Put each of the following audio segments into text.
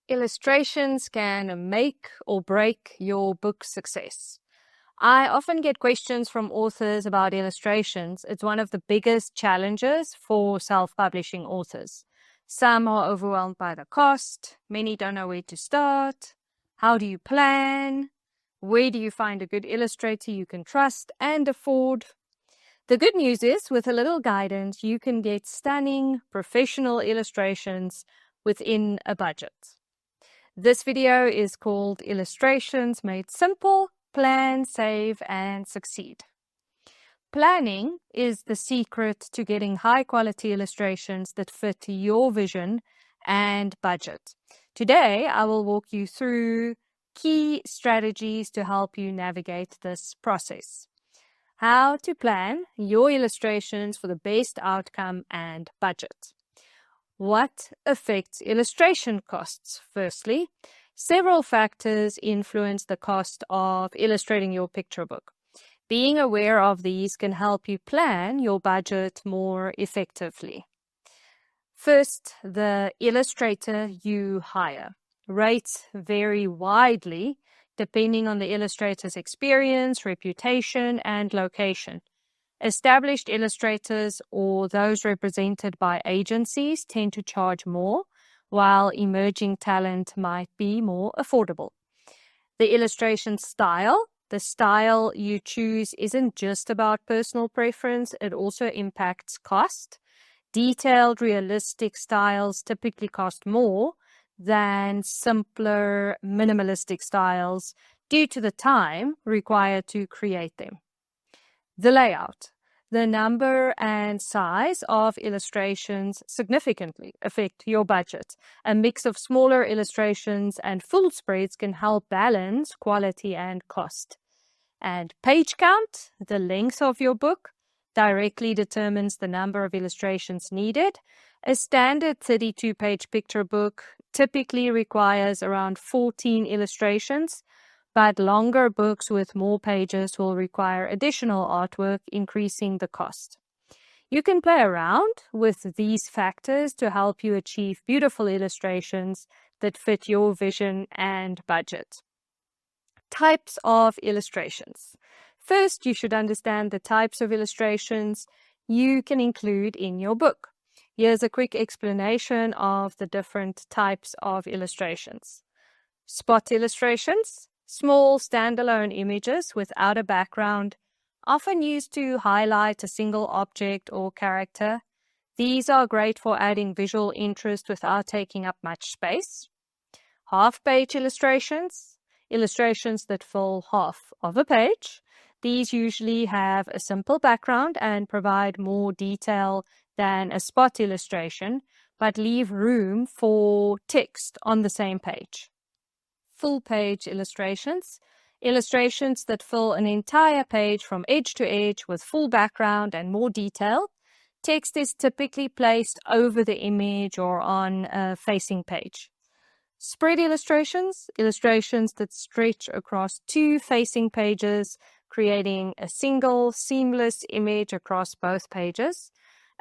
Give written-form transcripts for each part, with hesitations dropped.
Illustrations can make or break your book success. I often get questions from authors about illustrations. It's one of the biggest challenges for self-publishing authors. Some are overwhelmed by the cost. Many don't know where to start. How do you plan? Where do you find a good illustrator you can trust and afford? The good news is, with a little guidance, you can get stunning, professional illustrations within a budget. This video is called Illustrations Made Simple, Plan, Save, and Succeed. Planning is the secret to getting high-quality illustrations that fit your vision and budget. Today, I will walk you through key strategies to help you navigate this process. How to plan your illustrations for the best outcome and budget. What affects illustration costs? Firstly, several factors influence the cost of illustrating your picture book. Being aware of these can help you plan your budget more effectively. First, the illustrator you hire. Rates vary widely depending on the illustrator's experience, reputation, and location. Established illustrators or those represented by agencies tend to charge more, while emerging talent might be more affordable. The illustration style. The style you choose isn't just about personal preference, it also impacts cost. Detailed, realistic styles typically cost more than simpler, minimalistic styles due to the time required to create them. The layout. The number and size of illustrations significantly affect your budget. A mix of smaller illustrations and full spreads can help balance quality and cost. And page count, the length of your book, directly determines the number of illustrations needed. A standard 32-page picture book typically requires around 14 illustrations, but longer books with more pages will require additional artwork, increasing the cost. You can play around with these factors to help you achieve beautiful illustrations that fit your vision and budget. Types of illustrations. First, you should understand the types of illustrations you can include in your book. Here's a quick explanation of the different types of illustrations. Spot illustrations. Small standalone images without a background, often used to highlight a single object or character. These are great for adding visual interest without taking up much space. Half-page illustrations, illustrations that fill half of a page. These usually have a simple background and provide more detail than a spot illustration, but leave room for text on the same page. Full-page illustrations, illustrations that fill an entire page from edge to edge with full background and more detail. Text is typically placed over the image or on a facing page. Spread illustrations, illustrations that stretch across two facing pages, creating a single, seamless image across both pages.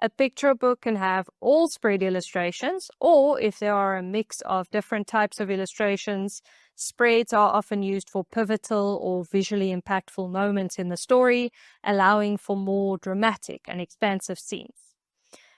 A picture book can have all spread illustrations, or if there are a mix of different types of illustrations, spreads are often used for pivotal or visually impactful moments in the story, allowing for more dramatic and expansive scenes.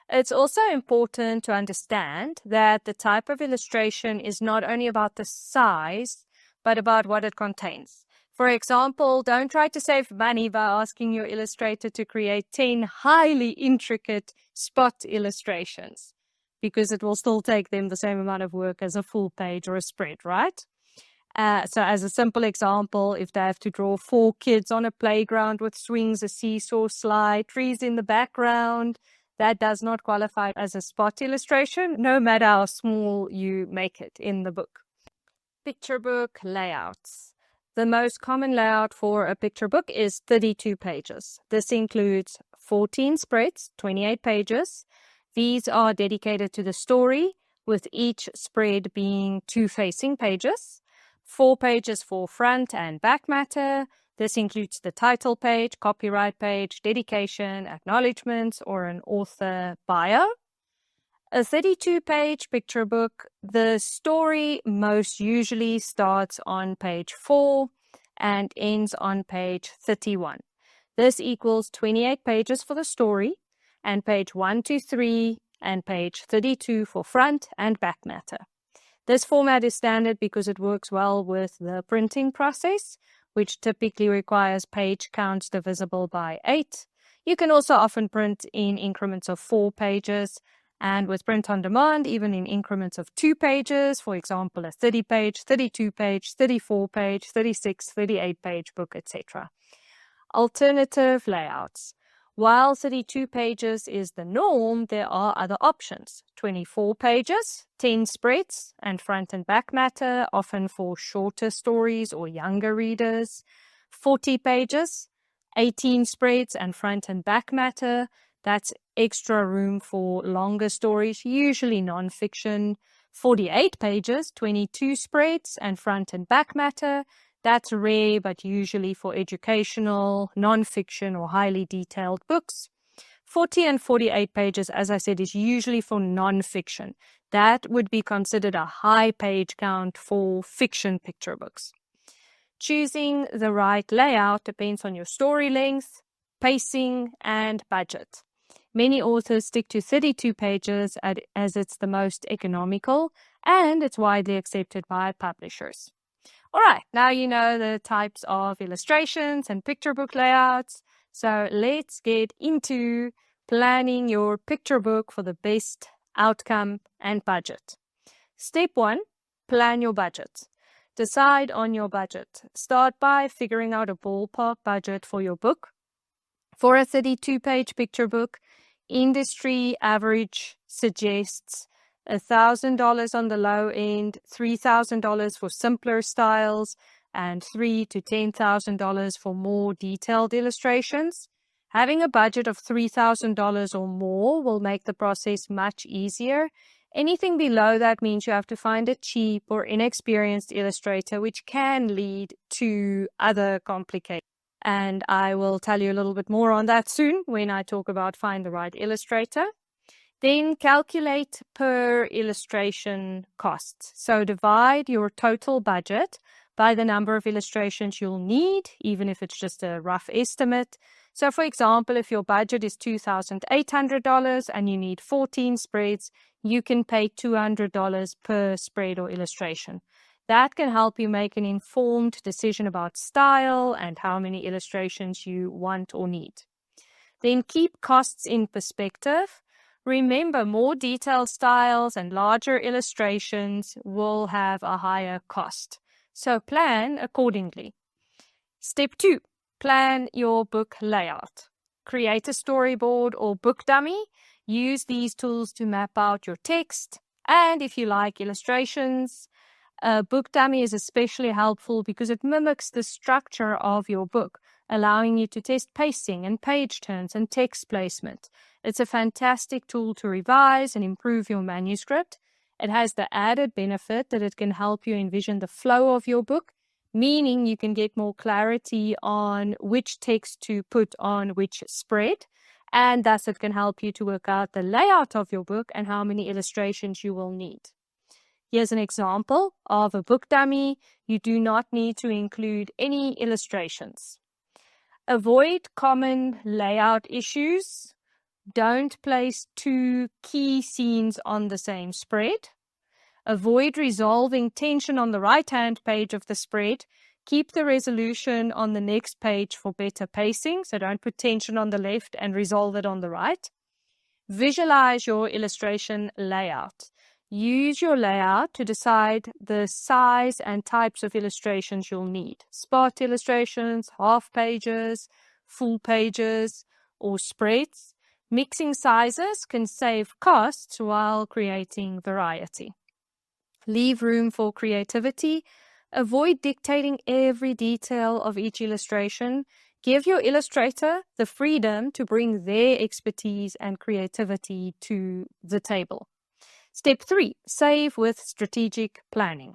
It's also important to understand that the type of illustration is not only about the size, but about what it contains. For example, don't try to save money by asking your illustrator to create 10 highly intricate spot illustrations, because it will still take them the same amount of work as a full page or a spread, right? So as a simple example, if they have to draw 4 kids on a playground with swings, a seesaw slide, trees in the background, that does not qualify as a spot illustration, no matter how small you make it in the book. Picture book layouts. The most common layout for a picture book is 32 pages. This includes 14 spreads, 28 pages. These are dedicated to the story, with each spread being 2 facing pages. 4 pages for front and back matter. This includes the title page, copyright page, dedication, acknowledgements, or an author bio. A 32-page picture book, the story most usually starts on page 4 and ends on page 31. This equals 28 pages for the story, and page 1 to 3 and page 32 for front and back matter. This format is standard because it works well with the printing process, which typically requires page counts divisible by 8. You can also often print in increments of 4 pages, and with print on demand, even in increments of 2 pages, for example, a 30-page, 32-page, 34-page, 36, 38-page book, etc. Alternative layouts. While 32 pages is the norm, there are other options. 24 pages, 10 spreads, and front and back matter, often for shorter stories or younger readers. 40 pages, 18 spreads, and front and back matter. That's extra room for longer stories, usually nonfiction. 48 pages, 22 spreads, and front and back matter. That's rare, but usually for educational, nonfiction, or highly detailed books. 40 and 48 pages, as I said, is usually for nonfiction. That would be considered a high page count for fiction picture books. Choosing the right layout depends on your story length, pacing, and budget. Many authors stick to 32 pages as it's the most economical, and it's widely accepted by publishers. All right, now you know the types of illustrations and picture book layouts. So let's get into planning your picture book for the best outcome and budget. Step 1, plan your budget. Decide on your budget. Start by figuring out a ballpark budget for your book. For a 32-page picture book, industry average suggests $1,000 on the low end, $3,000 for simpler styles, and $3,000 to $10,000 for more detailed illustrations. Having a budget of $3,000 or more will make the process much easier. Anything below that means you have to find a cheap or inexperienced illustrator, which can lead to other complications. And I will tell you a little bit more on that soon when I talk about find the right illustrator. Then calculate per illustration costs. So divide your total budget by the number of illustrations you'll need, even if it's just a rough estimate. So for example, if your budget is $2,800 and you need 14 spreads, you can pay $200 per spread or illustration. That can help you make an informed decision about style and how many illustrations you want or need. Then keep costs in perspective. Remember, more detailed styles and larger illustrations will have a higher cost. So plan accordingly. Step 2, plan your book layout. Create a storyboard or book dummy. Use these tools to map out your text. And if you like illustrations, a book dummy is especially helpful because it mimics the structure of your book, allowing you to test pacing and page turns and text placement. It's a fantastic tool to revise and improve your manuscript. It has the added benefit that it can help you envision the flow of your book, meaning you can get more clarity on which text to put on which spread, and thus it can help you to work out the layout of your book and how many illustrations you will need. Here's an example of a book dummy. You do not need to include any illustrations. Avoid common layout issues. Don't place 2 key scenes on the same spread. Avoid resolving tension on the right-hand page of the spread. Keep the resolution on the next page for better pacing, so don't put tension on the left and resolve it on the right. Visualize your illustration layout. Use your layout to decide the size and types of illustrations you'll need. Spot illustrations, half pages, full pages, or spreads. Mixing sizes can save costs while creating variety. Leave room for creativity. Avoid dictating every detail of each illustration. Give your illustrator the freedom to bring their expertise and creativity to the table. Step 3, save with strategic planning.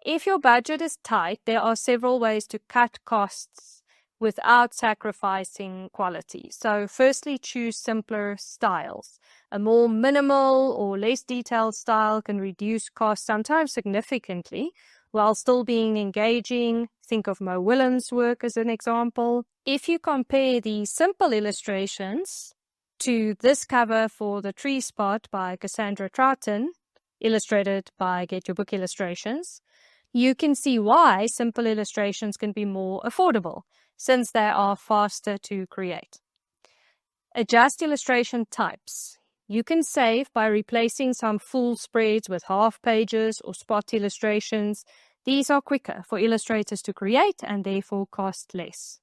If your budget is tight, there are several ways to cut costs without sacrificing quality. So firstly, choose simpler styles. A more minimal or less detailed style can reduce costs, sometimes significantly, while still being engaging. Think of Mo Willems' work as an example. If you compare the simple illustrations to this cover for The Tree Spot by Cassandra Troughton, illustrated by Get Your Book Illustrations, you can see why simple illustrations can be more affordable, since they are faster to create. Adjust illustration types. You can save by replacing some full spreads with half pages or spot illustrations. These are quicker for illustrators to create and therefore cost less.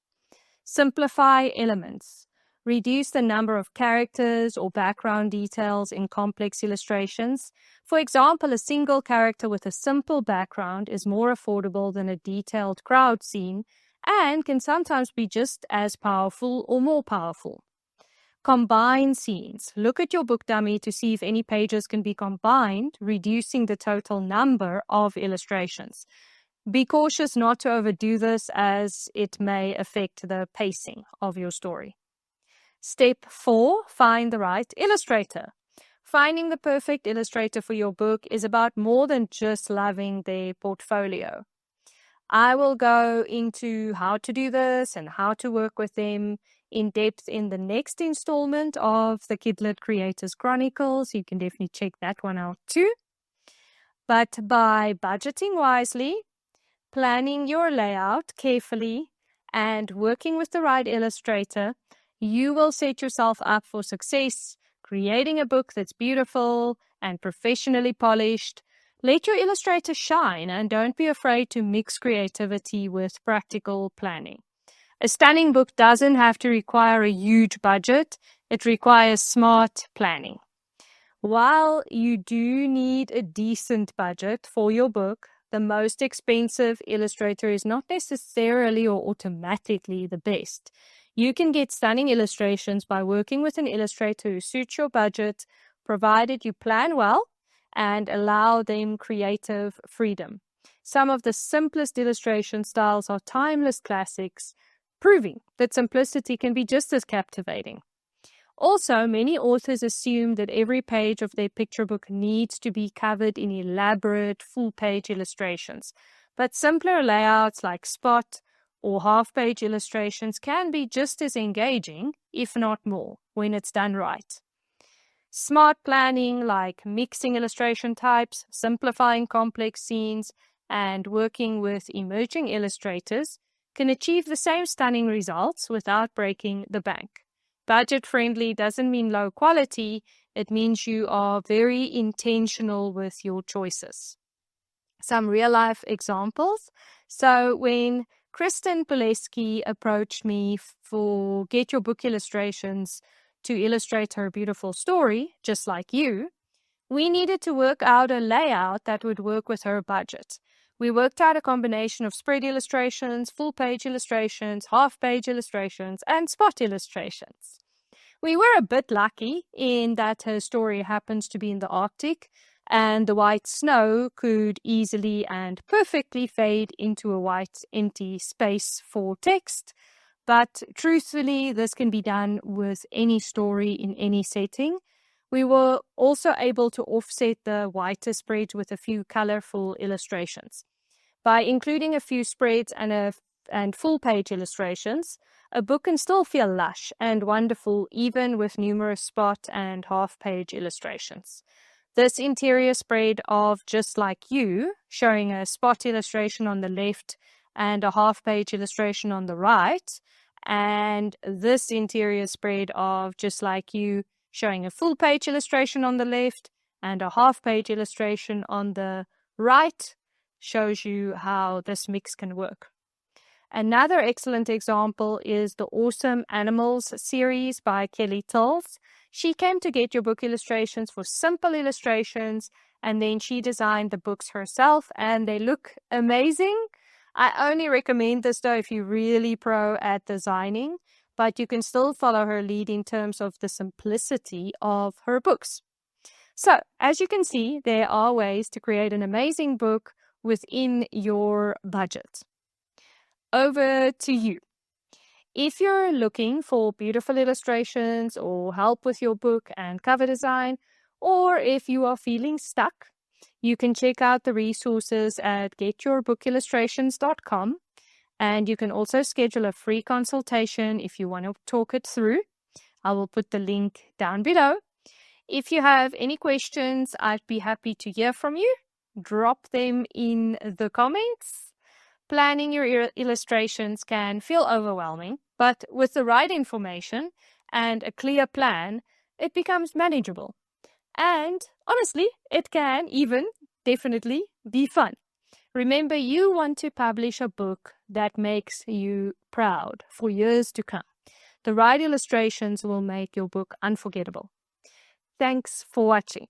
Simplify elements. Reduce the number of characters or background details in complex illustrations. For example, a single character with a simple background is more affordable than a detailed crowd scene and can sometimes be just as powerful or more powerful. Combine scenes. Look at your book dummy to see if any pages can be combined, reducing the total number of illustrations. Be cautious not to overdo this, as it may affect the pacing of your story. Step 4, find the right illustrator. Finding the perfect illustrator for your book is about more than just loving their portfolio. I will go into how to do this and how to work with them in depth in the next installment of the KidLit Creators Chronicles. You can definitely check that one out too. But by budgeting wisely, planning your layout carefully, and working with the right illustrator, you will set yourself up for success, creating a book that's beautiful and professionally polished. Let your illustrator shine and don't be afraid to mix creativity with practical planning. A stunning book doesn't have to require a huge budget. It requires smart planning. While you do need a decent budget for your book, the most expensive illustrator is not necessarily or automatically the best. You can get stunning illustrations by working with an illustrator who suits your budget, provided you plan well and allow them creative freedom. Some of the simplest illustration styles are timeless classics, proving that simplicity can be just as captivating. Also, many authors assume that every page of their picture book needs to be covered in elaborate full-page illustrations, but simpler layouts like spot or half-page illustrations can be just as engaging, if not more, when it's done right. Smart planning, like mixing illustration types, simplifying complex scenes, and working with emerging illustrators, can achieve the same stunning results without breaking the bank. Budget-friendly doesn't mean low quality. It means you are very intentional with your choices. Some real-life examples. So when Kristen Pileski approached me for Get Your Book Illustrations to illustrate her beautiful story, Just Like You, we needed to work out a layout that would work with her budget. We worked out a combination of spread illustrations, full-page illustrations, half-page illustrations, and spot illustrations. We were a bit lucky in that her story happens to be in the Arctic, and the white snow could easily and perfectly fade into a white empty space for text. But truthfully, this can be done with any story in any setting. We were also able to offset the whiter spreads with a few colorful illustrations. By including a few spreads and full-page illustrations, a book can still feel lush and wonderful even with numerous spot and half-page illustrations. This interior spread of Just Like You, showing a spot illustration on the left and a half-page illustration on the right, and this interior spread of Just Like You, showing a full-page illustration on the left and a half-page illustration on the right, shows you how this mix can work. Another excellent example is the Awesome Animals series by Kelly Tills. She came to Get Your Book Illustrations for simple illustrations, and then she designed the books herself, and they look amazing. I only recommend this though if you're really pro at designing, but you can still follow her lead in terms of the simplicity of her books. So, as you can see, there are ways to create an amazing book within your budget. Over to you. If you're looking for beautiful illustrations or help with your book and cover design, or if you are feeling stuck, you can check out the resources at getyourbookillustrations.com, and you can also schedule a free consultation if you want to talk it through. I will put the link down below. If you have any questions, I'd be happy to hear from you. Drop them in the comments. Planning your illustrations can feel overwhelming, but with the right information and a clear plan, it becomes manageable. And honestly, it can even definitely be fun. Remember, you want to publish a book that makes you proud for years to come. The right illustrations will make your book unforgettable. Thanks for watching.